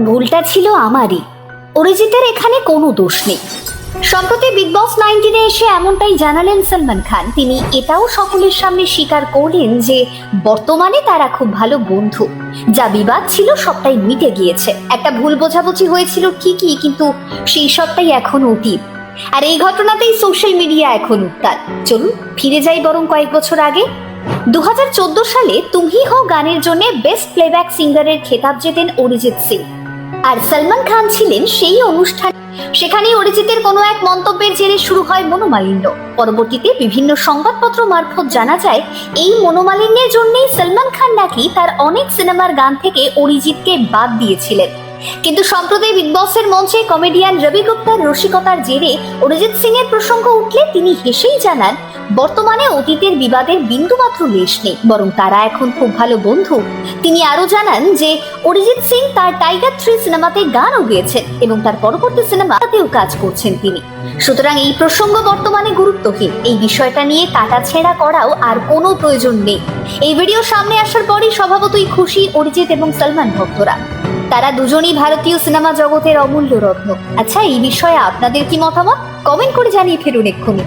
ভুলটা ছিল আমারই। অরিজিতের এখানে কোনো দোষ নেই। সম্প্রতি বিগ বস 19-এ এসে এমনটাই জানালেন সলমান খান। তিনি এটাও সকলের সামনে স্বীকার করলেন যে বর্তমানে তারা খুব ভালো বন্ধু। যা বিবাদ ছিল সবটাই মিটে গিয়েছে। একটা ভুল বোঝাবুঝি হয়েছিল ঠিকই, কিন্তু সেই সবটাই এখন অতীত। আর এই ঘটনাতেই সোশ্যাল মিডিয়া এখন উত্তাল। চলুন ফিরে যাই বরং কয়েক বছর আগে। 2014 সালে তুম হি হো গানের জন্য বেস্ট প্লেব্যাক সিঙ্গারের খেতাব জেতেন অরিজিৎ সিং। আর সলমান খান ছিলেন সেই অনুষ্ঠান। সেখানেই অরিজিতের কোনো এক মন্তব্যের জেরে শুরু হয় মনোমালিন্য। পরবর্তীতে বিভিন্ন সংবাদপত্র মারফত জানা যায় এই মনোমালিন্যের জন্যই সলমান খান নাকি তার অনেক সিনেমার গান থেকে অরিজিৎকে বাদ দিয়েছিলেন। কিন্তু সম্প্রতি বিগ বসের মঞ্চে কমেডিয়ান রবি গুপ্তার রসিকতার জেরে অরিজিৎ সিং এর প্রসঙ্গ উঠলে তিনি হেসেই জানান বর্তমানে অতীতের বিবাদের বিন্দুমাত্র লেশ নেই, বরং তারা এখন খুব ভালো বন্ধু। তিনি আরো জানান যে অরিজিৎ সিং তার টাইগার 3 সিনেমাতে গানও গেয়েছেন এবং তার পরবর্তী সিনেমাতেও কাজ করছেন তিনি। সুতরাং এই প্রসঙ্গ বর্তমানে গুরুত্বহীন। এই বিষয়টা নিয়ে কাটাছেঁড়া করাও আর কোনো প্রয়োজন নেই। এই ভিডিও সামনে আসার পরই স্বভাবতই খুশি অরিজিৎ এবং সলমান ভক্তরা। তারা দুজনই ভারতীয় সিনেমা জগতের অমূল্য রত্ন। আচ্ছা, এই বিষয়ে আপনাদের কি মতামত? কমেন্ট করে জানিয়ে ফেলুন এক্ষুনি।